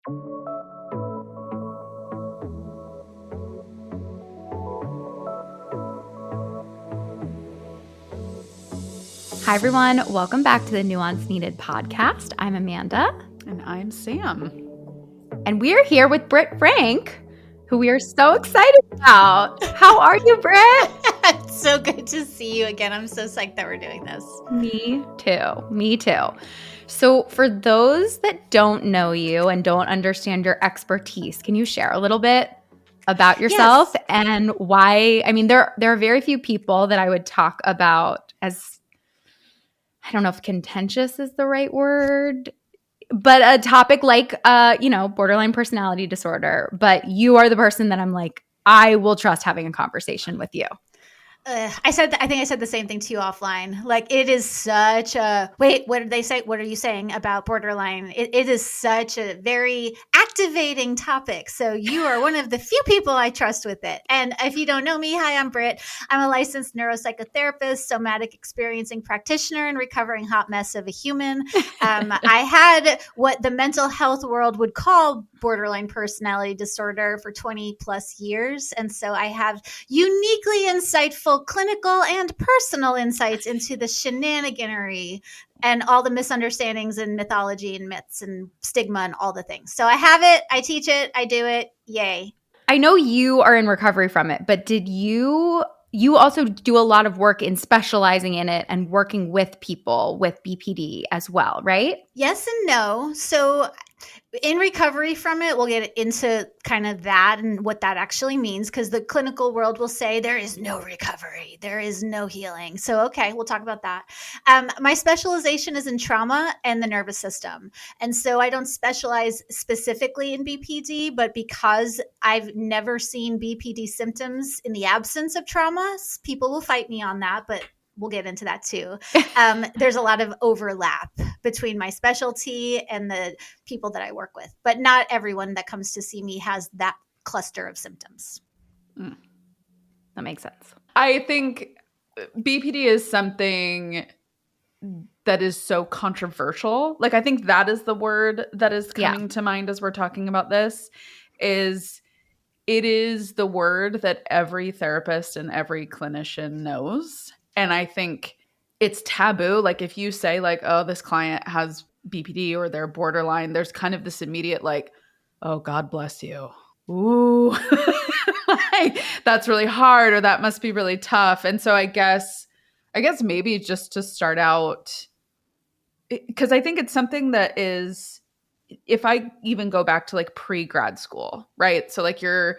Hi, everyone. Welcome back to the Nuance Needed podcast. I'm Amanda. And I'm Sam. And we are here with Britt Frank, who we are so excited about. How are you, Britt? It's so good to see you again. I'm so psyched that we're doing this. Me too. So for those that don't know you and don't understand your expertise, can you share a little bit about yourself and why? I mean, there are very few people that I would talk about as, I don't know if contentious is the right word, but a topic like, borderline personality disorder. But you are the person that I'm like, I will trust having a conversation with you. I think I said the same thing to you offline. Like, it is such a, wait, what did they say? What are you saying about borderline? It is such a very activating topic. So you are one of the few people I trust with it. And if you don't know me, hi, I'm Britt. I'm a licensed neuropsychotherapist, somatic experiencing practitioner, and recovering hot mess of a human. I had what the mental health world would call borderline personality disorder for 20 plus years. And so I have uniquely insightful clinical and personal insights into the shenaniganery and all the misunderstandings and mythology and myths and stigma and all the things. So I have it, I teach it, I do it. Yay. I know you are in recovery from it, but did you also do a lot of work in specializing in it and working with people with BPD as well, right? Yes and no. So in recovery from it, we'll get into kind of that and what that actually means, because the clinical world will say there is no recovery, there is no healing. So, okay, we'll talk about that. My specialization is in trauma and the nervous system. And so I don't specialize specifically in BPD, but because I've never seen BPD symptoms in the absence of trauma, people will fight me on that, but we'll get into that too. There's a lot of overlap between my specialty and the people that I work with, but not everyone that comes to see me has that cluster of symptoms. That makes sense. I think BPD is something that is so controversial. Like, I think that is the word that is coming to mind as we're talking about this. It is the word that every therapist and every clinician knows. And I think it's taboo. Like, if you say like, oh, this client has BPD or they're borderline, there's kind of this immediate like, oh, God bless you. Ooh, like, that's really hard, or that must be really tough. And so I guess maybe just to start out, because I think it's something that is, if I even go back to like pre-grad school, right? So like you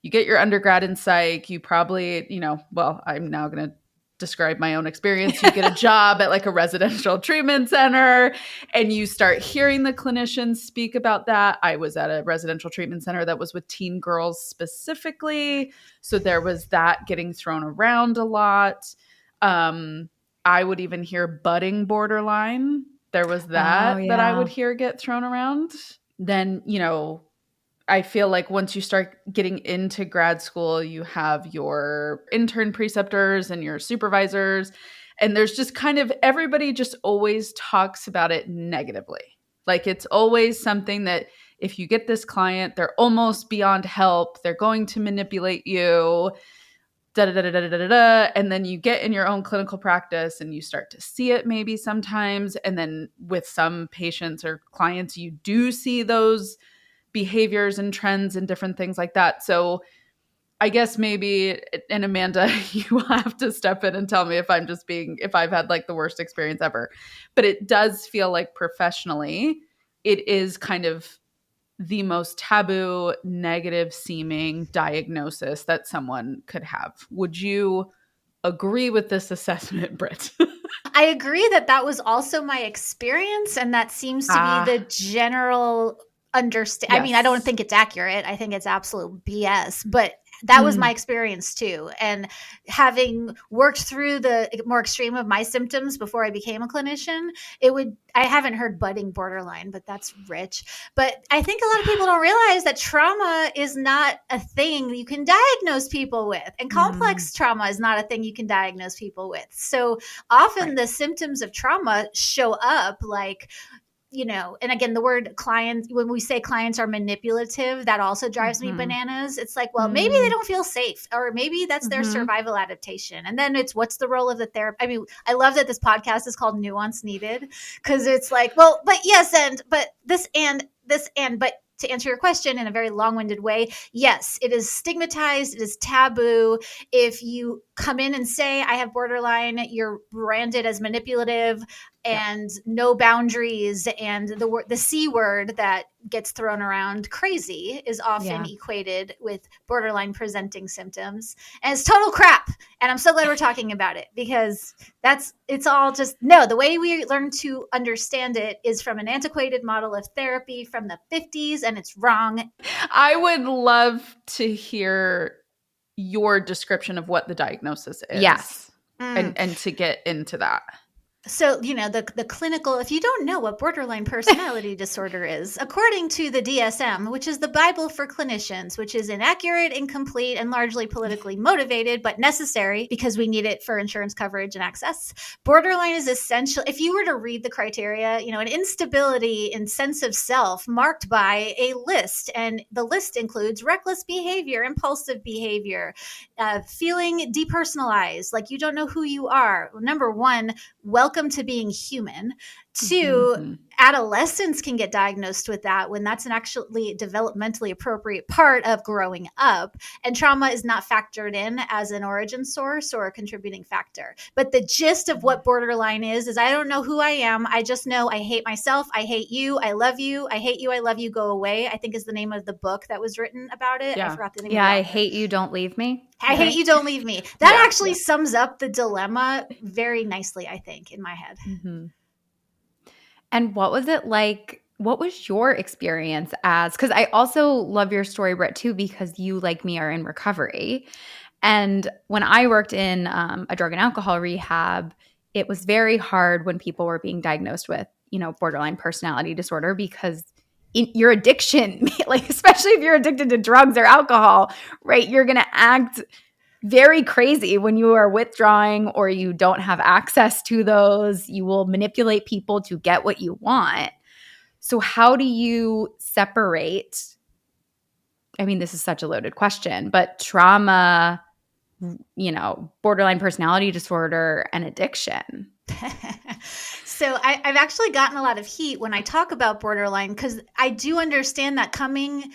get your undergrad in psych, you probably, I'm now going to describe my own experience. You get a job at like a residential treatment center and you start hearing the clinicians speak about that. I was at a residential treatment center that was with teen girls specifically. So there was that getting thrown around a lot. I would even hear budding borderline. There was that that I would hear get thrown around. Then, I feel like once you start getting into grad school, you have your intern preceptors and your supervisors. And there's just kind of, everybody just always talks about it negatively. Like, it's always something that if you get this client, they're almost beyond help. They're going to manipulate you. And then you get in your own clinical practice and you start to see it maybe sometimes. And then with some patients or clients, you do see those behaviors and trends and different things like that. So I guess maybe, and Amanda, you will have to step in and tell me if I've had like the worst experience ever. But it does feel like professionally, it is kind of the most taboo, negative seeming diagnosis that someone could have. Would you agree with this assessment, Britt? I agree that was also my experience, and that seems to be the general understand. Yes. I mean, I don't think it's accurate. I think it's absolute BS, but that was my experience too. And having worked through the more extreme of my symptoms before I became a clinician, I haven't heard budding borderline, but that's rich. But I think a lot of people don't realize that trauma is not a thing you can diagnose people with. And complex trauma is not a thing you can diagnose people with. So often the symptoms of trauma show up like and again, the word client, when we say clients are manipulative, that also drives me bananas. It's like, well, maybe they don't feel safe, or maybe that's their survival adaptation. And then it's, what's the role of the therapist? I mean, I love that this podcast is called Nuance Needed, because it's like, well, but yes, but this and this, but to answer your question in a very long-winded way, yes, it is stigmatized. It is taboo. If you come in and say, I have borderline, you're branded as manipulative and no boundaries. And the C word that gets thrown around, crazy, is often equated with borderline presenting symptoms. And it's total crap. And I'm so glad we're talking about it, because it's all just, no, the way we learn to understand it is from an antiquated model of therapy from the 50s, and it's wrong. I would love to hear your description of what the diagnosis is. Yes. And to get into that. So, the clinical, if you don't know what borderline personality disorder is, according to the DSM, which is the Bible for clinicians, which is inaccurate, incomplete, and largely politically motivated, but necessary because we need it for insurance coverage and access. Borderline is essential. If you were to read the criteria, an instability in sense of self marked by a list, and the list includes reckless behavior, impulsive behavior, feeling depersonalized, like you don't know who you are. Number one, welcome to being human. Two, adolescents can get diagnosed with that when that's an actually developmentally appropriate part of growing up. And trauma is not factored in as an origin source or a contributing factor. But the gist of what borderline is I don't know who I am. I just know I hate myself. I hate you. I love you. I hate you. I love you. Go away, I think, is the name of the book that was written about it. I forgot the name of it. I hate you. Don't leave me. I hate you. Don't leave me. That actually sums up the dilemma very nicely, I think, in my head. And what was it like? What was your experience as, because I also love your story, Britt, too, because you, like me, are in recovery. And when I worked in a drug and alcohol rehab, it was very hard when people were being diagnosed with, borderline personality disorder, because your addiction, like especially if you're addicted to drugs or alcohol, right, you're going to act very crazy when you are withdrawing or you don't have access to those. You will manipulate people to get what you want. So how do you separate? I mean, this is such a loaded question, but trauma, borderline personality disorder, and addiction. So I've actually gotten a lot of heat when I talk about borderline, because I do understand that coming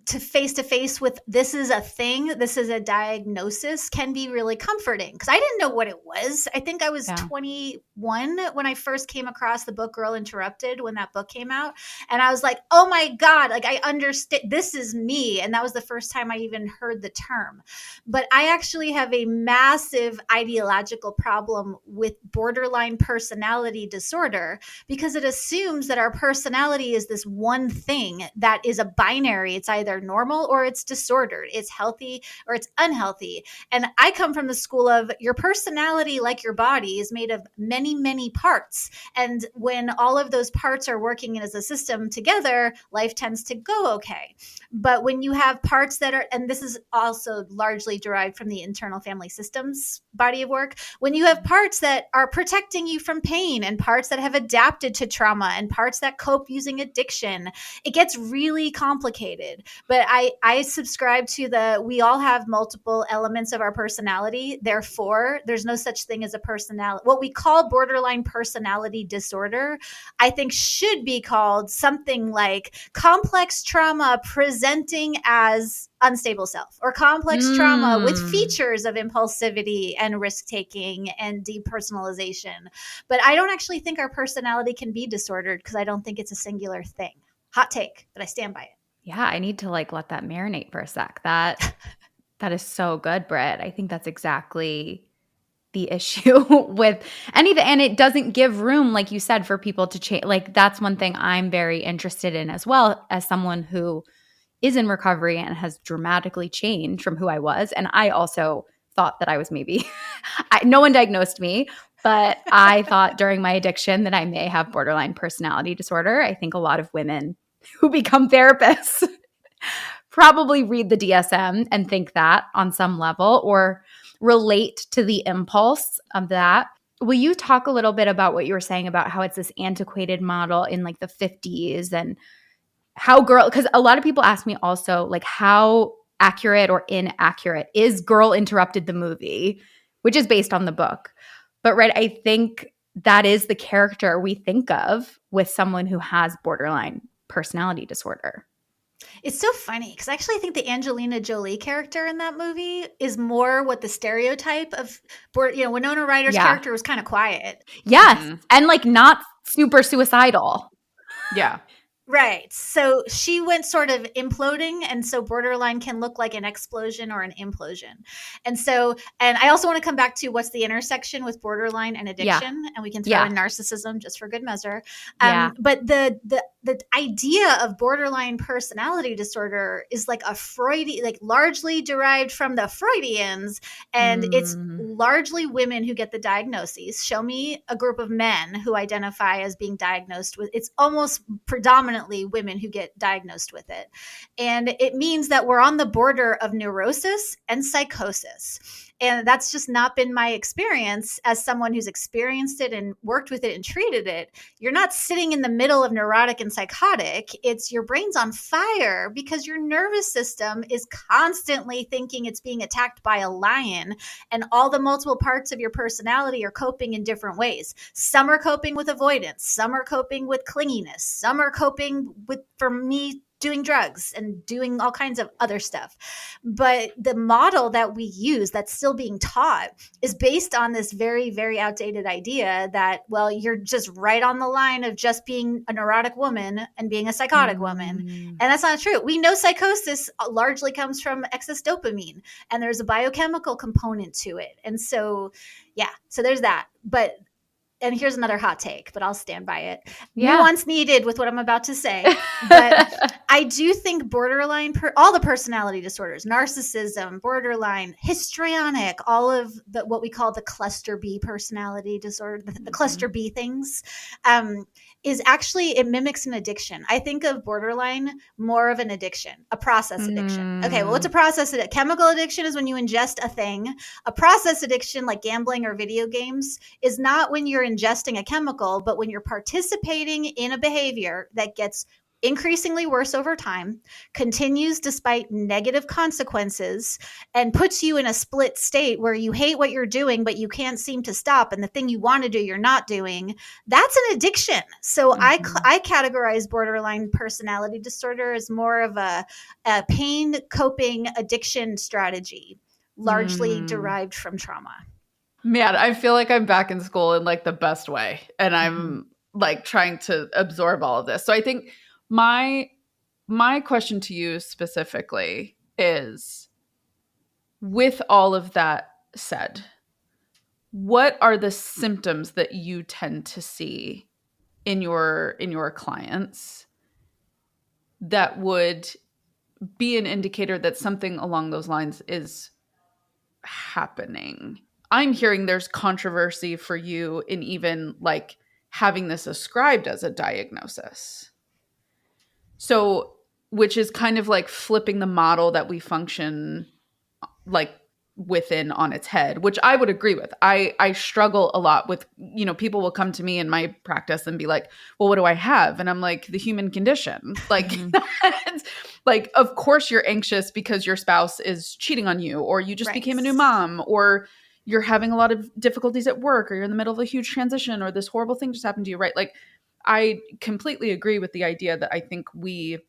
to face with this is a thing, this is a diagnosis, can be really comforting, because I didn't know what it was. I think I was 21 when I first came across the book Girl Interrupted, when that book came out. And I was like, oh my God, like I understand, this is me. And that was the first time I even heard the term. But I actually have a massive ideological problem with borderline personality disorder, because it assumes that our personality is this one thing that is a binary. It's either normal or it's disordered. It's healthy or it's unhealthy. And I come from the school of your personality, like your body, is made of many, many parts. And when all of those parts are working as a system together, life tends to go okay. But when you have parts that are, and this is also largely derived from the internal family systems body of work, when you have parts that are protecting you from pain, and parts that have adapted to trauma, and parts that cope using addiction, it gets really complicated. But I subscribe to we all have multiple elements of our personality. Therefore, there's no such thing as a personality. What we call borderline personality disorder, I think, should be called something like complex trauma presenting as unstable self, or complex trauma with features of impulsivity and risk-taking and depersonalization. But I don't actually think our personality can be disordered, because I don't think it's a singular thing. Hot take, but I stand by it. Yeah, I need to let that marinate for a sec. That is so good, Britt. I think that's exactly the issue with anything. And it doesn't give room, like you said, for people to change. Like, that's one thing I'm very interested in as well, as someone who is in recovery and has dramatically changed from who I was. And I also thought that I was maybe no one diagnosed me, but I thought during my addiction that I may have borderline personality disorder. I think a lot of women who become therapists probably read the DSM and think that on some level, or relate to the impulse of that. Will you talk a little bit about what you were saying about how it's this antiquated model in like the 50s and how because a lot of people ask me also like how accurate or inaccurate is Girl Interrupted the movie, which is based on the book. But right, I think that is the character we think of with someone who has borderline personality disorder. It's so funny because I actually think the Angelina Jolie character in that movie is more what the stereotype of, Winona Ryder's character was kind of quiet. Yes. And like not super suicidal. Yeah. Right. So she went sort of imploding. And so borderline can look like an explosion or an implosion. And I also want to come back to what's the intersection with borderline and addiction. And we can throw in narcissism just for good measure. But the idea of borderline personality disorder is like a Freudian, like largely derived from the Freudians. And it's largely women who get the diagnoses. Show me a group of men who identify as being diagnosed with, it's almost predominantly women who get diagnosed with it. And it means that we're on the border of neurosis and psychosis. And that's just not been my experience as someone who's experienced it and worked with it and treated it. You're not sitting in the middle of neurotic and psychotic. It's your brain's on fire because your nervous system is constantly thinking it's being attacked by a lion, and all the multiple parts of your personality are coping in different ways. Some are coping with avoidance. Some are coping with clinginess. Some are coping with, for me, doing drugs and doing all kinds of other stuff. But the model that we use that's still being taught is based on this very, very outdated idea that, well, you're just right on the line of just being a neurotic woman and being a psychotic woman. And that's not true. We know psychosis largely comes from excess dopamine, and there's a biochemical component to it. And so, so there's that. And here's another hot take, but I'll stand by it. Nuance needed with what I'm about to say. But I do think borderline, all the personality disorders, narcissism, borderline, histrionic, all of what we call the cluster B personality disorder, the cluster B things, is actually, it mimics an addiction. I think of borderline more of an addiction, a process addiction. Okay, well, what's a process addiction? Chemical addiction is when you ingest a thing. A process addiction, like gambling or video games, is not when you're ingesting a chemical, but when you're participating in a behavior that gets increasingly worse over time, continues despite negative consequences, and puts you in a split state where you hate what you're doing, but you can't seem to stop. And the thing you want to do, you're not doing. That's an addiction. So I categorize borderline personality disorder as more of a pain coping addiction strategy, largely derived from trauma. Man, I feel like I'm back in school in like the best way. And I'm like trying to absorb all of this. So I think my question to you specifically is, with all of that said, what are the symptoms that you tend to see in your clients that would be an indicator that something along those lines is happening? I'm hearing there's controversy for you in even like having this ascribed as a diagnosis. So, which is kind of like flipping the model that we function like within on its head, which I would agree with. I struggle a lot with, people will come to me in my practice and be like, well, what do I have? And I'm like, the human condition. Like, like, of course you're anxious because your spouse is cheating on you, or you just became a new mom, or you're having a lot of difficulties at work, or you're in the middle of a huge transition, or this horrible thing just happened to you, right? Like, I completely agree with the idea that I think we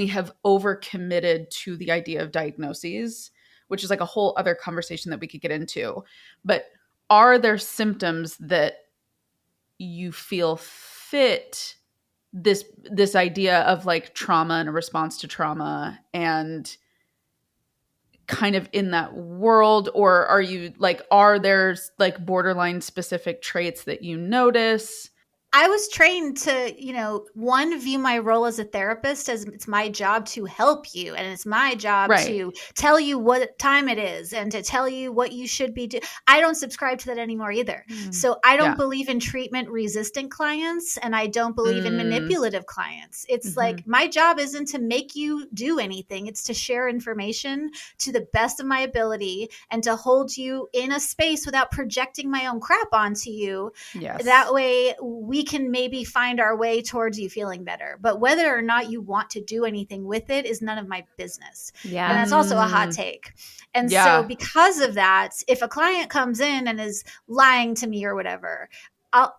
have overcommitted to the idea of diagnoses, which is like a whole other conversation that we could get into. But are there symptoms that you feel fit this idea of like trauma and a response to trauma, and kind of in that world? Or are you like, are there like borderline specific traits that you notice? I was trained to, one, view my role as a therapist as it's my job to help you. And it's my job to tell you what time it is and to tell you what you should be doing. I don't subscribe to that anymore either. So I don't believe in treatment resistant clients, and I don't believe in manipulative clients. It's like my job isn't to make you do anything. It's to share information to the best of my ability and to hold you in a space without projecting my own crap onto you. Yes. That way we can maybe find our way towards you feeling better. But whether or not you want to do anything with it is none of my business. Yeah. And that's also a hot take. And so because of that, if a client comes in and is lying to me or whatever, I'll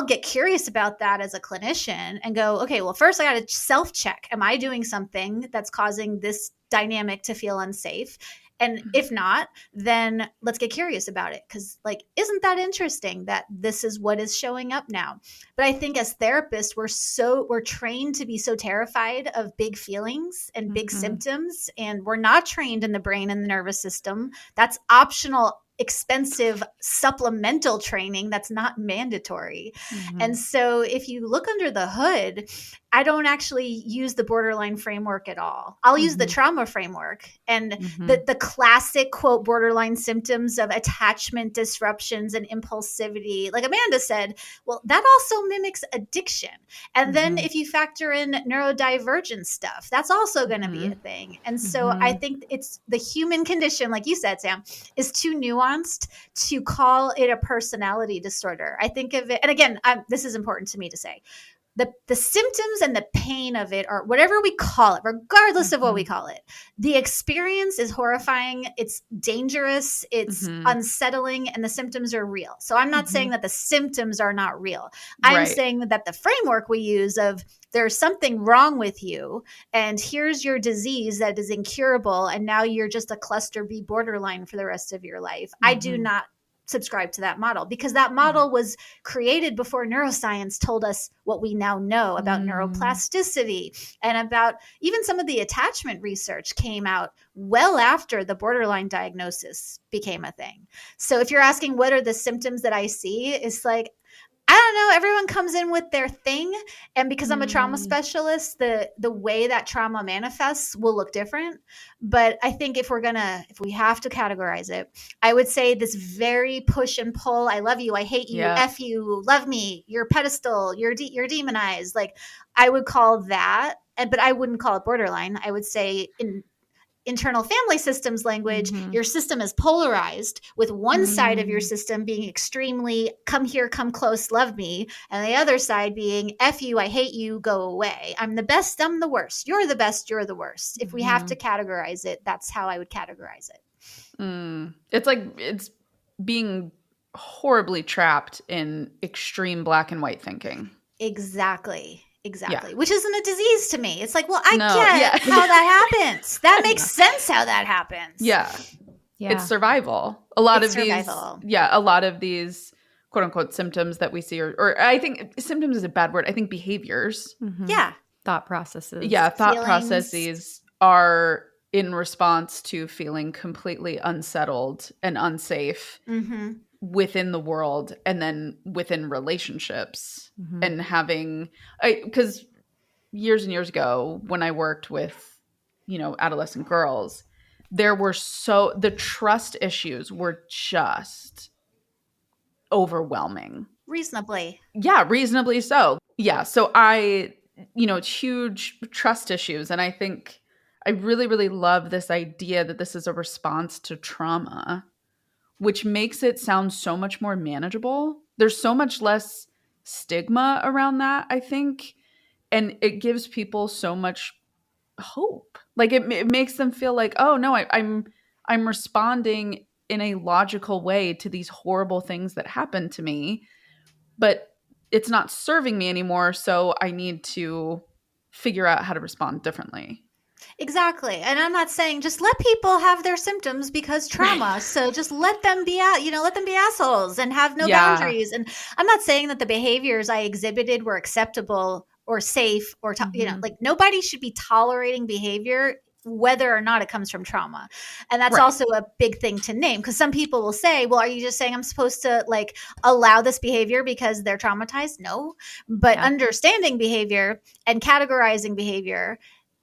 get curious about that as a clinician and go, okay, well, first I got to self-check. Am I doing something that's causing this dynamic to feel unsafe? And if not, then let's get curious about it. Because isn't that interesting that this is what is showing up now? But I think as therapists, we're trained to be so terrified of big feelings and big symptoms. And we're not trained in the brain and the nervous system. That's optional, expensive supplemental training that's not mandatory. And so if you look under the hood, I don't actually use the borderline framework at all. I'll use the trauma framework and the classic quote borderline symptoms of attachment disruptions and impulsivity. Like Amanda said, well, that also mimics addiction. And then if you factor in neurodivergent stuff, that's also going to be a thing. And so I think it's the human condition, like you said, Sam, is too nuanced to call it a personality disorder. I think of it, and again, this is important to me to say, the symptoms and the pain of it, or whatever we call it, regardless of what we call it, the experience is horrifying. It's dangerous. It's unsettling, and the symptoms are real. So I'm not saying that the symptoms are not real. I'm saying that the framework we use of there's something wrong with you, and here's your disease that is incurable, and now you're just a cluster B borderline for the rest of your life. I do not subscribe to that model, because that model was created before neuroscience told us what we now know about neuroplasticity, and about even some of the attachment research came out well after the borderline diagnosis became a thing. So if you're asking what are the symptoms that I see, it's like, I don't know. Everyone comes in with their thing. And because I'm a trauma specialist, the way that trauma manifests will look different. But I think if we have to categorize it, I would say this very push and pull. I love you. I hate you. F you. Love me. You're pedestal. You're demonized. Like, I would call that, but I wouldn't call it borderline. I would say in internal family systems language, your system is polarized, with one side of your system being extremely come here, come close, love me, and the other side being F you, I hate you, go away. I'm the best, I'm the worst. You're the best, you're the worst. If we have to categorize it, that's how I would categorize it. It's like it's being horribly trapped in extreme black and white thinking. Exactly. Which isn't a disease to me. It's like, well, I get how that happens. That makes sense how that happens. Yeah. It's survival. A lot of these quote unquote symptoms that we see, or I think symptoms is a bad word. I think behaviors. Yeah. Thought processes. Yeah. Thought processes are in response to feeling completely unsettled and unsafe within the world, and then within relationships, and having, because years and years ago when I worked with, adolescent girls, the trust issues were just overwhelming. Reasonably so. Yeah. So it's huge trust issues. And I think I really, really love this idea that this is a response to trauma, which makes it sound so much more manageable. There's so much less stigma around that, I think. And it gives people so much hope. Like it makes them feel like, oh no, I'm responding in a logical way to these horrible things that happen to me, but it's not serving me anymore. So I need to figure out how to respond differently. Exactly. And I'm not saying just let people have their symptoms because trauma. So just let them be let them be assholes and have no boundaries. And I'm not saying that the behaviors I exhibited were acceptable or safe or like nobody should be tolerating behavior whether or not it comes from trauma. And that's Right. also a big thing to name, because some people will say, well, are you just saying I'm supposed to like allow this behavior because they're traumatized? No, but understanding behavior and categorizing behavior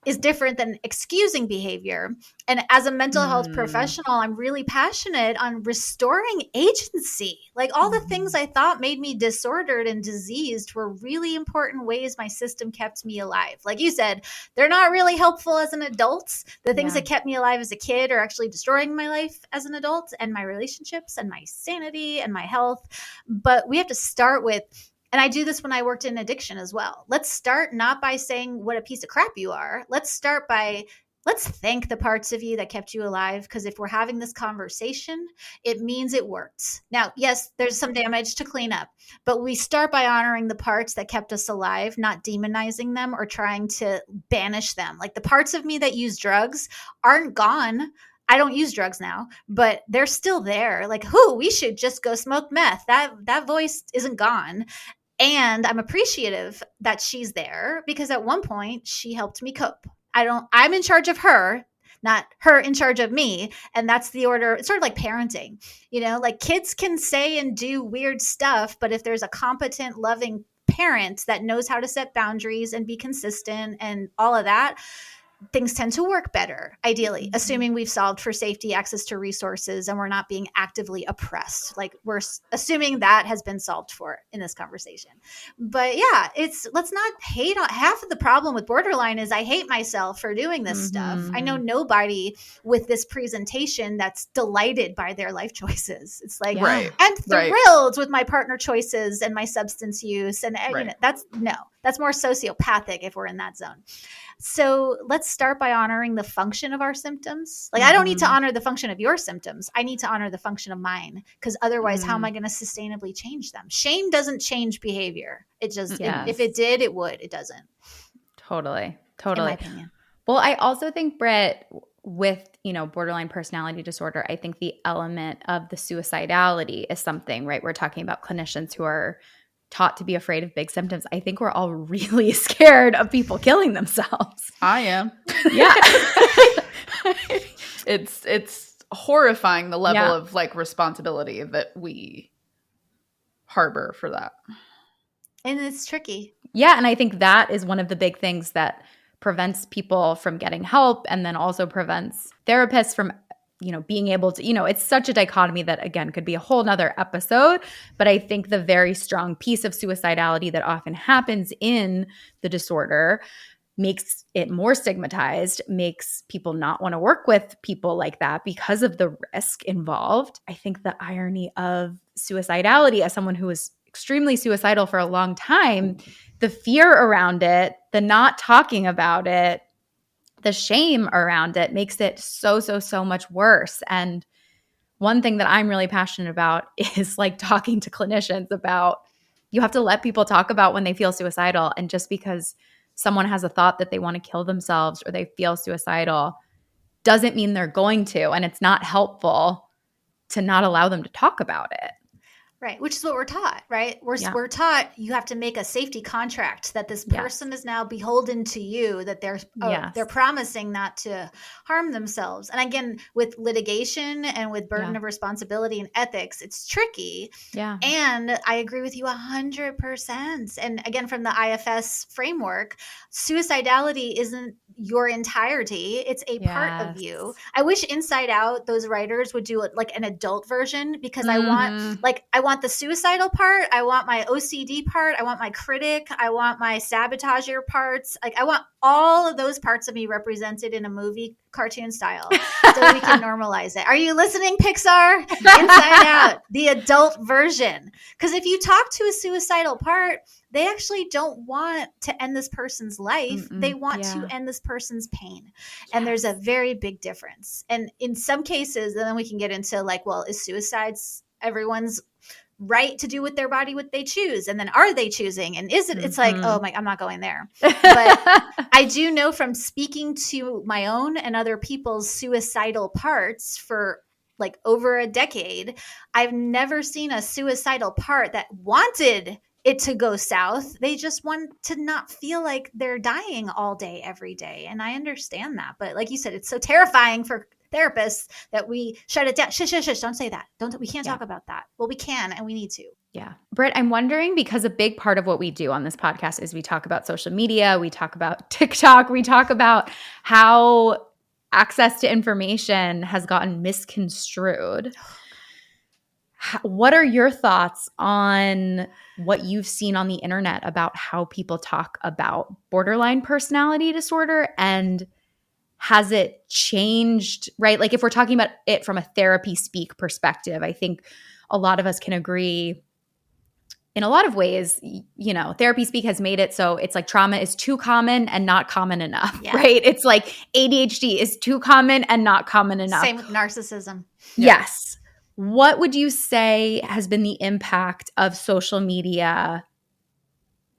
is different than excusing behavior. And as a mental health professional, I'm really passionate on restoring agency. Like all the things I thought made me disordered and diseased were really important ways my system kept me alive. Like you said, they're not really helpful as an adult. The things that kept me alive as a kid are actually destroying my life as an adult and my relationships and my sanity and my health. But we have to start with, and I do this when I worked in addiction as well. Let's start not by saying what a piece of crap you are. Let's start by, let's thank the parts of you that kept you alive. Because if we're having this conversation, it means it worked. Now, yes, there's some damage to clean up, but we start by honoring the parts that kept us alive, not demonizing them or trying to banish them. Like the parts of me that use drugs aren't gone. I don't use drugs now, but they're still there. Like, we should just go smoke meth. That voice isn't gone. And I'm appreciative that she's there because at one point she helped me cope. I'm in charge of her, not her in charge of me. And that's the order. It's sort of like parenting, like kids can say and do weird stuff, but if there's a competent, loving parent that knows how to set boundaries and be consistent and all of that, things tend to work better, ideally, assuming we've solved for safety, access to resources, and we're not being actively oppressed. Like we're assuming that has been solved for in this conversation. But yeah, let's not hate on. Half of the problem with borderline is I hate myself for doing this stuff. I know nobody with this presentation that's delighted by their life choices. It's like, I'm thrilled with my partner choices and my substance use. And that's more sociopathic if we're in that zone. So let's start by honoring the function of our symptoms. Like I don't need to honor the function of your symptoms. I need to honor the function of mine, because otherwise how am I going to sustainably change them? Shame doesn't change behavior. It just, if it did, it would. It doesn't. Totally. In my opinion. Well, I also think, Britt, with, borderline personality disorder, I think the element of the suicidality is something, right? We're talking about clinicians who are taught to be afraid of big symptoms. I think we're all really scared of people killing themselves. I am. Yeah. It's horrifying the level of like responsibility that we harbor for that. And it's tricky. Yeah. And I think that is one of the big things that prevents people from getting help, and then also prevents therapists from being able to, it's such a dichotomy that, again, could be a whole nother episode. But I think the very strong piece of suicidality that often happens in the disorder makes it more stigmatized, makes people not want to work with people like that because of the risk involved. I think the irony of suicidality, as someone who was extremely suicidal for a long time, the fear around it, the not talking about it, the shame around it makes it so much worse. And one thing that I'm really passionate about is like talking to clinicians about, you have to let people talk about when they feel suicidal. And just because someone has a thought that they want to kill themselves or they feel suicidal doesn't mean they're going to. And it's not helpful to not allow them to talk about it. Right. Which is what we're taught, right? We're taught you have to make a safety contract that this person is now beholden to you, that they're promising not to harm themselves. And again, with litigation and with burden of responsibility and ethics, it's tricky. Yeah. And I agree with you 100%. And again, from the IFS framework, suicidality isn't your entirety. It's a part of you. I wish Inside Out, those writers would do like an adult version, because I want the suicidal part. I want my OCD part. I want my critic. I want my sabotager parts. Like I want all of those parts of me represented in a movie cartoon style so we can normalize it. Are you listening, Pixar? Inside Out, the adult version. Because if you talk to a suicidal part, they actually don't want to end this person's life. They want to end this person's pain. And there's a very big difference. And in some cases, and then we can get into like, well, is suicide everyone's right to do with their body what they choose? And then are they choosing? And is it, it's like, oh my, I'm not going there. But I do know from speaking to my own and other people's suicidal parts for like over a decade, I've never seen a suicidal part that wanted it to go south. They just want to not feel like they're dying all day, every day. And I understand that. But like you said, it's so terrifying for therapists that we shut it down. Shush, shush, shush. Don't say that. We can't talk about that. Well, we can, and we need to. Yeah. Britt, I'm wondering, because a big part of what we do on this podcast is we talk about social media, we talk about TikTok, we talk about how access to information has gotten misconstrued. What are your thoughts on what you've seen on the internet about how people talk about borderline personality disorder, and has it changed, right? Like if we're talking about it from a therapy speak perspective, I think a lot of us can agree in a lot of ways, you know, therapy speak has made it so it's like trauma is too common and not common enough, right? It's like ADHD is too common and not common enough. Same with narcissism. Yes. What would you say has been the impact of social media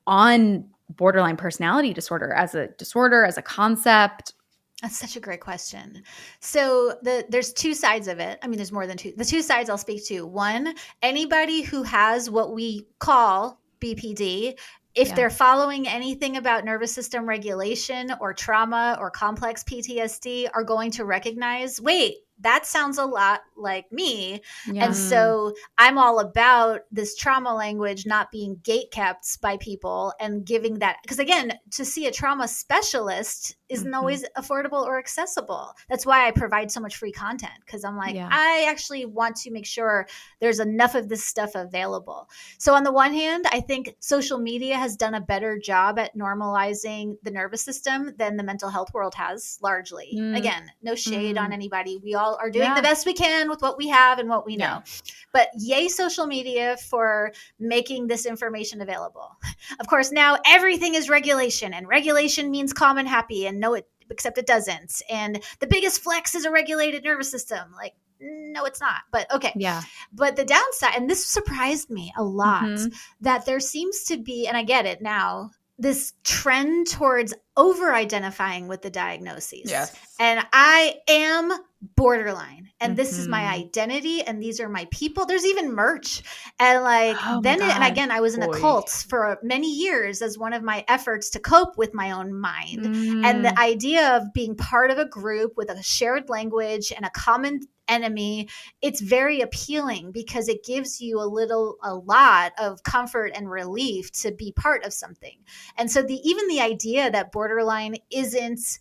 on borderline personality disorder, as a concept? That's such a great question. So there's two sides of it. I mean, there's more than two. The two sides I'll speak to. One, anybody who has what we call BPD, if they're following anything about nervous system regulation or trauma or complex PTSD, are going to recognize, wait, that sounds a lot like me. Yeah. And so I'm all about this trauma language not being gatekept by people and giving that, because again, to see a trauma specialist isn't always affordable or accessible. That's why I provide so much free content, because I'm like, I actually want to make sure there's enough of this stuff available. So on the one hand, I think social media has done a better job at normalizing the nervous system than the mental health world has, largely. Again, no shade on anybody. We all are doing the best we can with what we have and what we know. But yay, social media for making this information available. Of course, now everything is regulation, and regulation means calm and happy, and no, except it doesn't. And the biggest flex is a regulated nervous system. Like, no, it's not. But okay. Yeah. But the downside, and this surprised me a lot, that there seems to be, and I get it now, this trend towards over-identifying with the diagnoses. Yes. And I am borderline, and this is my identity, and these are my people. There's even merch. And like, and again, I was in a cult for many years as one of my efforts to cope with my own mind. And the idea of being part of a group with a shared language and a common enemy, it's very appealing because it gives you a lot of comfort and relief to be part of something. And so even the idea that borderline isn't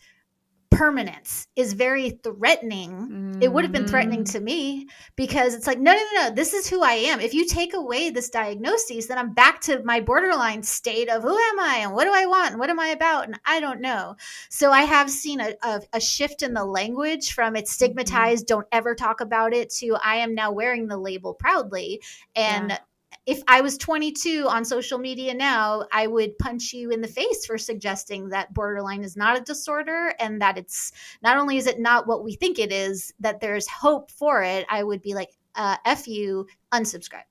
permanence is very threatening. It would have been threatening to me, because it's like, no, this is who I am. If you take away this diagnosis, then I'm back to my borderline state of who am I and what do I want and what am I about, and I don't know. So I have seen a shift in the language from it's stigmatized, don't ever talk about it, to I am now wearing the label proudly. And if I was 22 on social media now, I would punch you in the face for suggesting that borderline is not a disorder, and that it's not only is it not what we think it is, that there's hope for it. I would be like, F you, unsubscribe.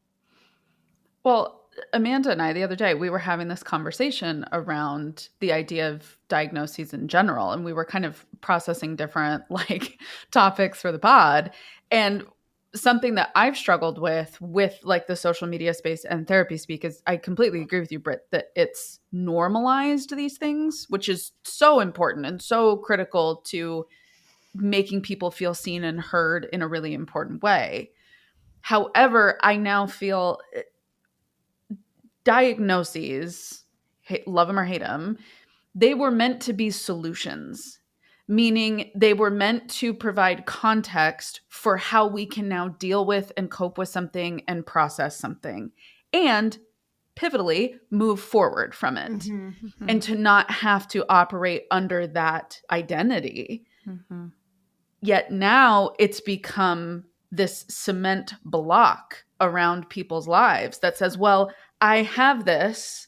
Well, Amanda and I, the other day, we were having this conversation around the idea of diagnoses in general, and we were kind of processing different topics for the pod. And something that I've struggled with like the social media space and therapy speak is, I completely agree with you, Britt, that it's normalized these things, which is so important and so critical to making people feel seen and heard in a really important way. However, I now feel diagnoses, love them or hate them, they were meant to be solutions. Meaning they were meant to provide context for how we can now deal with and cope with something and process something, and pivotally move forward from it, and to not have to operate under that identity. Yet now it's become this cement block around people's lives that says, well, I have this,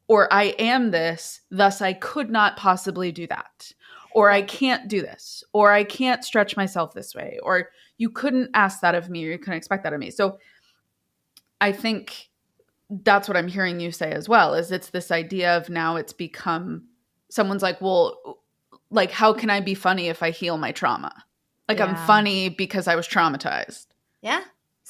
or I am this, thus I could not possibly do that. Or I can't do this, or I can't stretch myself this way, or you couldn't ask that of me, or you couldn't expect that of me. So I think that's what I'm hearing you say as well, is it's this idea of now it's become, someone's like, well, like, how can I be funny if I heal my trauma? Like I'm funny because I was traumatized. Yeah.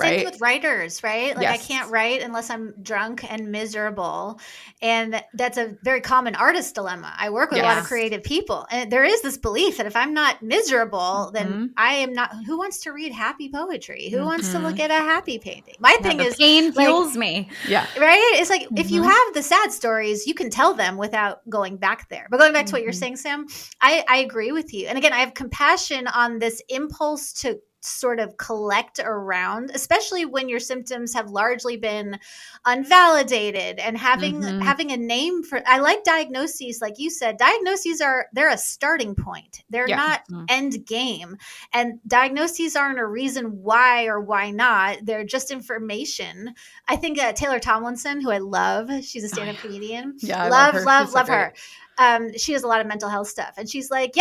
Same thing with writers, right? Like, Yes. I can't write unless I'm drunk and miserable. And that's a very common artist dilemma. I work with a lot of creative people. And there is this belief that if I'm not miserable, then I am not. Who wants to read happy poetry? Who wants to look at a happy painting? My thing is, pain fuels me. Yeah. Right? It's like, if you have the sad stories, you can tell them without going back there. But going back to what you're saying, Sam, I agree with you. And again, I have compassion on this impulse to sort of collect around, especially when your symptoms have largely been unvalidated, and having a name for. I like diagnoses, like you said. Diagnoses they're a starting point. They're not end game, and diagnoses aren't a reason why or why not. They're just information. I think Taylor Tomlinson, who I love, she's a stand-up comedian. Yeah, love her. She has a lot of mental health stuff, and she's like,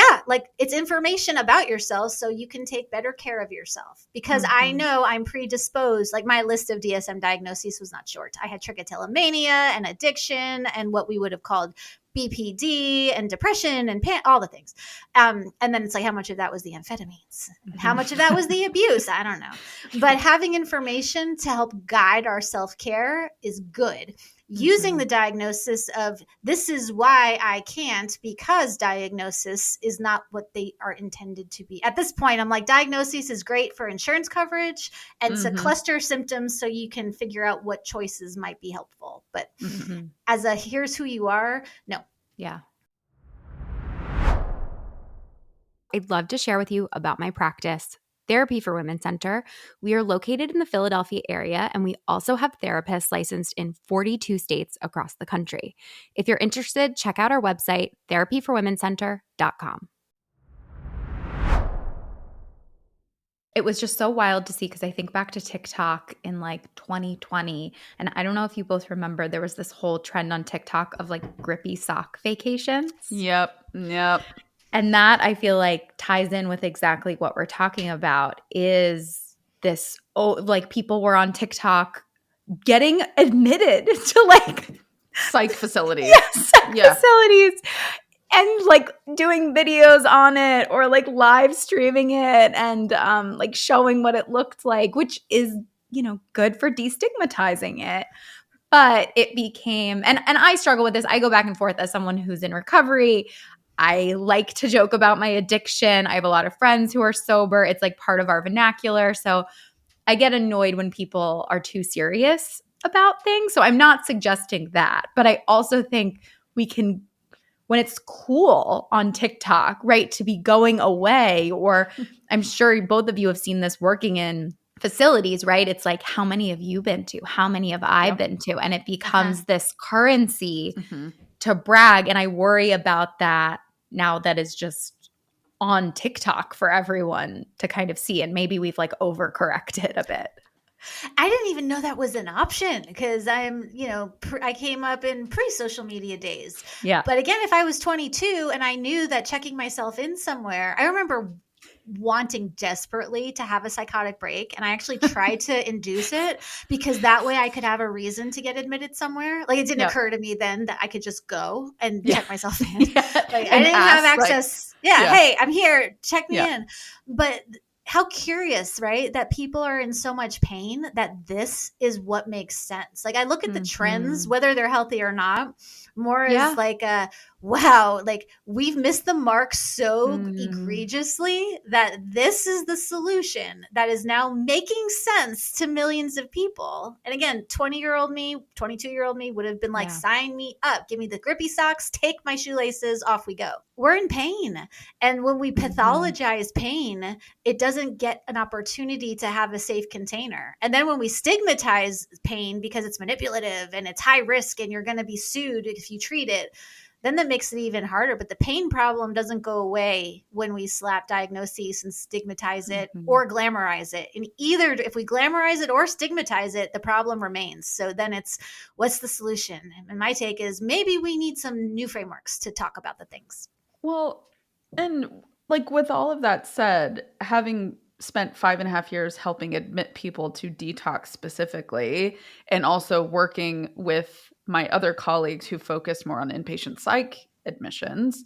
it's information about yourself so you can take better care of yourself, because I know I'm predisposed. Like, my list of DSM diagnoses was not short. I had trichotillomania and addiction and what we would have called BPD and depression and all the things. And then it's like, how much of that was the amphetamines? How much of that was the abuse? I don't know. But having information to help guide our self-care is good. Using the diagnosis of, this is why I can't, because diagnosis is not what they are intended to be. At this point, I'm like, diagnosis is great for insurance coverage and to cluster symptoms so you can figure out what choices might be helpful. But as a here's who you are, no. Yeah. I'd love to share with you about my practice, Therapy for Women Center. We are located in the Philadelphia area, and we also have therapists licensed in 42 states across the country. If you're interested, check out our website, therapyforwomencenter.com. It was just so wild to see, because I think back to TikTok in like 2020, and I don't know if you both remember, there was this whole trend on TikTok of like grippy sock vacations. Yep. And that, I feel like, ties in with exactly what we're talking about, is this, like, people were on TikTok getting admitted to like psych facilities. Facilities, and like doing videos on it, or like live streaming it, and like showing what it looked like, which is, good for destigmatizing it. But it became, and I struggle with this. I go back and forth as someone who's in recovery. I like to joke about my addiction. I have a lot of friends who are sober. It's like part of our vernacular. So I get annoyed when people are too serious about things. So I'm not suggesting that. But I also think we can, when it's cool on TikTok, right, to be going away, or I'm sure both of you have seen this working in facilities, right? It's like, how many have you been to? How many have I been to? And it becomes this currency to brag. And I worry about that now, that is just on TikTok for everyone to kind of see. And maybe we've like overcorrected a bit. I didn't even know that was an option, because I'm, I came up in pre-social media days. Yeah. But again, if I was 22 and I knew that checking myself in somewhere, I remember wanting desperately to have a psychotic break, and I actually tried to induce it, because that way I could have a reason to get admitted somewhere. Like, it didn't occur to me then that I could just go and check myself in. Like, I didn't have access. Hey, I'm here, check me in. But how curious, right? That people are in so much pain that this is what makes sense. Like, I look at the trends, whether they're healthy or not, more as like wow, like, we've missed the mark so egregiously that this is the solution that is now making sense to millions of people. And again, 20-year-old me, 22-year-old me would have been like, sign me up, give me the grippy socks, take my shoelaces, off we go. We're in pain. And when we pathologize pain, it doesn't get an opportunity to have a safe container. And then when we stigmatize pain because it's manipulative and it's high risk and you're going to be sued if you treat it, then that makes it even harder. But the pain problem doesn't go away when we slap diagnoses and stigmatize it or glamorize it. And either, if we glamorize it or stigmatize it, the problem remains. So then it's, what's the solution? And my take is, maybe we need some new frameworks to talk about the things. Well, and like, with all of that said, having spent 5.5 years helping admit people to detox specifically, and also working with my other colleagues who focus more on inpatient psych admissions,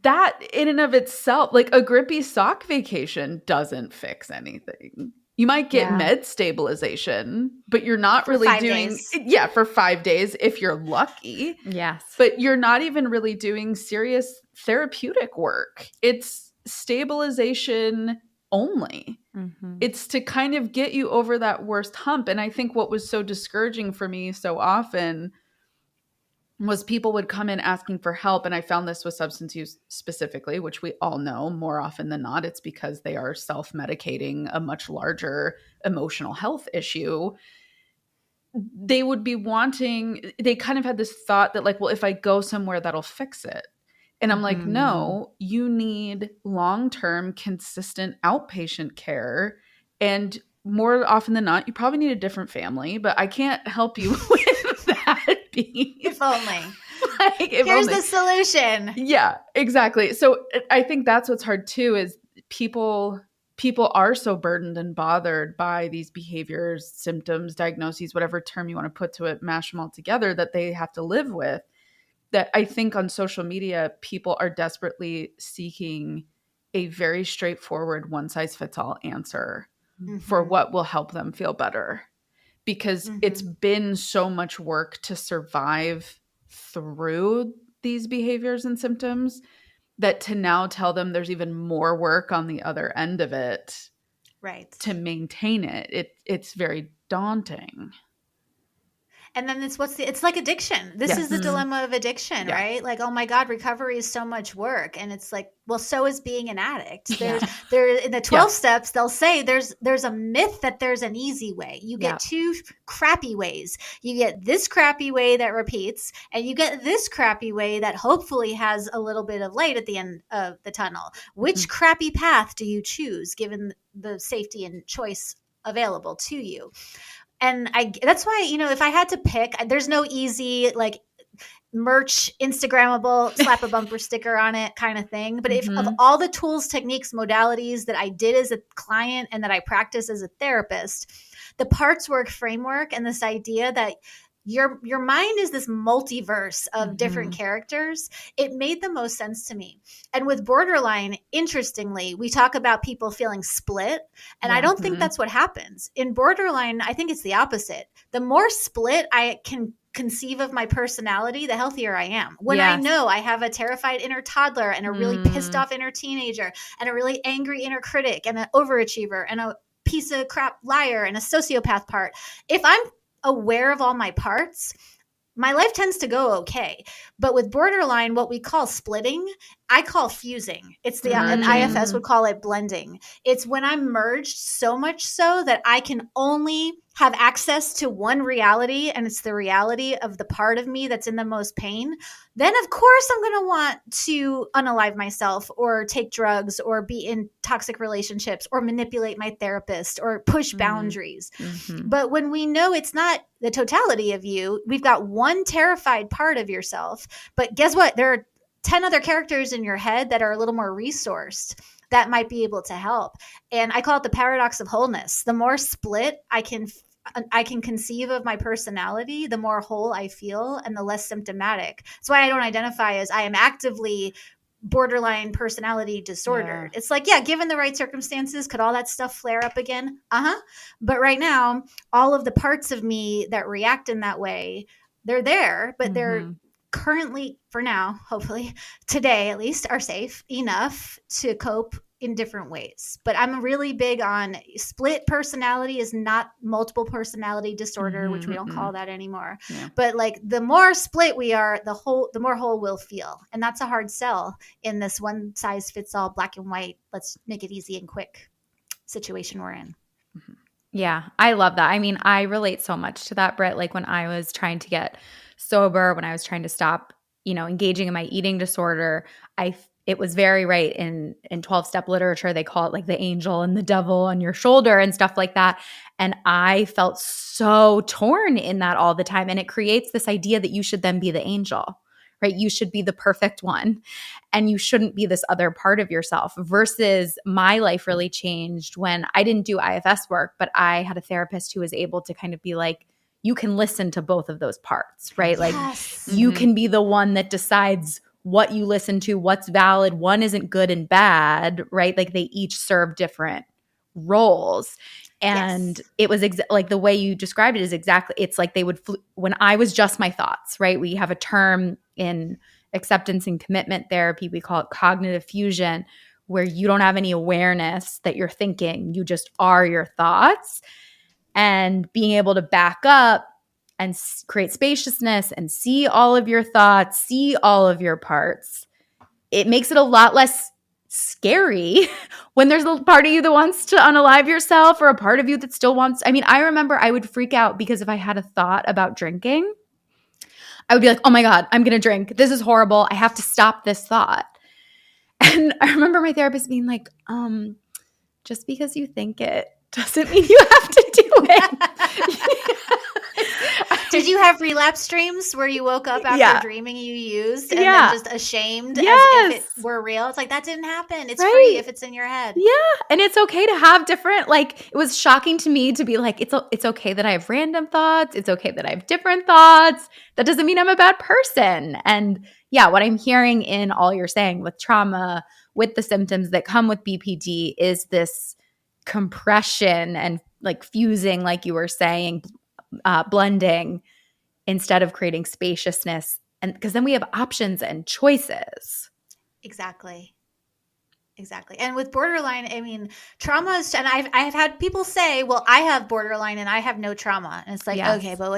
that in and of itself, like, a grippy sock vacation doesn't fix anything. You might get med stabilization, but you're not for really 5 doing days. for 5 days if you're lucky. Yes. But you're not even really doing serious therapeutic work. It's stabilization only. Mm-hmm. It's to kind of get you over that worst hump. And I think what was so discouraging for me so often was people would come in asking for help. And I found this with substance use specifically, which we all know more often than not, it's because they are self-medicating a much larger emotional health issue. They would be wanting, they kind of had this thought that like, well, if I go somewhere, that'll fix it. And I'm like, no, you need long-term, consistent outpatient care. And more often than not, you probably need a different family, but I can't help you with that. If only. If Here's only. the solution. Yeah, exactly. So I think that's what's hard too, is people are so burdened and bothered by these behaviors, symptoms, diagnoses, whatever term you want to put to it, mash them all together, that they have to live with. That I think on social media, people are desperately seeking a very straightforward one-size-fits-all answer for what will help them feel better. Because it's been so much work to survive through these behaviors and symptoms that to now tell them there's even more work on the other end of it, right, to maintain it's very daunting. And then it's like addiction. This is the dilemma of addiction, right? Like, oh my God, recovery is so much work. And it's like, well, so is being an addict. There in the 12 steps, they'll say there's a myth that there's an easy way. You get two crappy ways. You get this crappy way that repeats, and you get this crappy way that hopefully has a little bit of light at the end of the tunnel. Which crappy path do you choose given the safety and choice available to you? And that's why, if I had to pick, there's no easy, like, merch, Instagrammable, slap a bumper sticker on it kind of thing. But if of all the tools, techniques, modalities that I did as a client and that I practice as a therapist, the parts work framework and this idea that your mind is this multiverse of different characters, it made the most sense to me. And with borderline, interestingly, we talk about people feeling split, and I don't think that's what happens. In borderline, I think it's the opposite. The more split I can conceive of my personality, the healthier I am. When I know I have a terrified inner toddler and a really pissed off inner teenager and a really angry inner critic and an overachiever and a piece of crap liar and a sociopath part, if I'm aware of all my parts, my life tends to go okay. But with borderline, what we call splitting, I call fusing. It's an IFS would call it blending. It's when I'm merged so much so that I can only have access to one reality, and it's the reality of the part of me that's in the most pain. Then of course I'm going to want to unalive myself or take drugs or be in toxic relationships or manipulate my therapist or push boundaries. But when we know it's not the totality of you, we've got one terrified part of yourself. But guess what? There are 10 other characters in your head that are a little more resourced that might be able to help. And I call it the paradox of wholeness. The more split I can conceive of my personality, the more whole I feel and the less symptomatic. That's why I don't identify as I am actively borderline personality disordered. It's like, given the right circumstances, could all that stuff flare up again? But right now, all of the parts of me that react in that way, they're there, but they're currently, for now, hopefully today at least, are safe enough to cope in different ways. But I'm really big on split personality is not multiple personality disorder, which we don't call that anymore. But like the more split we are, the more whole we'll feel. And that's a hard sell in this one size fits all black and white, let's make it easy and quick situation we're in. Yeah, I love that. I mean, I relate so much to that, Britt. Like when I was trying to get sober, when I was trying to stop, engaging in my eating disorder, it was very right in 12-step literature. They call it like the angel and the devil on your shoulder and stuff like that. And I felt so torn in that all the time. And it creates this idea that you should then be the angel, right? You should be the perfect one and you shouldn't be this other part of yourself. Versus my life really changed when I didn't do IFS work, but I had a therapist who was able to kind of be like, you can listen to both of those parts, right? Like you can be the one that decides what you listen to, what's valid. One isn't good and bad, right? Like they each serve different roles. And it was like the way you described it is exactly, it's like they would, when I was just my thoughts, right? We have a term in acceptance and commitment therapy, we call it cognitive fusion, where you don't have any awareness that you're thinking, you just are your thoughts. And being able to back up and create spaciousness and see all of your thoughts, see all of your parts, it makes it a lot less scary when there's a part of you that wants to unalive yourself or a part of you that still wants. I mean, I remember I would freak out because if I had a thought about drinking, I would be like, oh my God, I'm going to drink. This is horrible. I have to stop this thought. And I remember my therapist being like, just because you think it doesn't mean you have to do it. Did you have relapse dreams where you woke up after dreaming you used and then just ashamed as if it were real? It's like, that didn't happen. It's free if it's in your head. Yeah. And it's okay to have different, like, it was shocking to me to be like, it's okay that I have random thoughts. It's okay that I have different thoughts. That doesn't mean I'm a bad person. And yeah, what I'm hearing in all you're saying with trauma, with the symptoms that come with BPD is this compression and like fusing, like you were saying, blending instead of creating spaciousness. And because then we have options and choices. Exactly. And with borderline, I mean, trauma is, and I've had people say, well, I have borderline and I have no trauma. And it's like, okay, but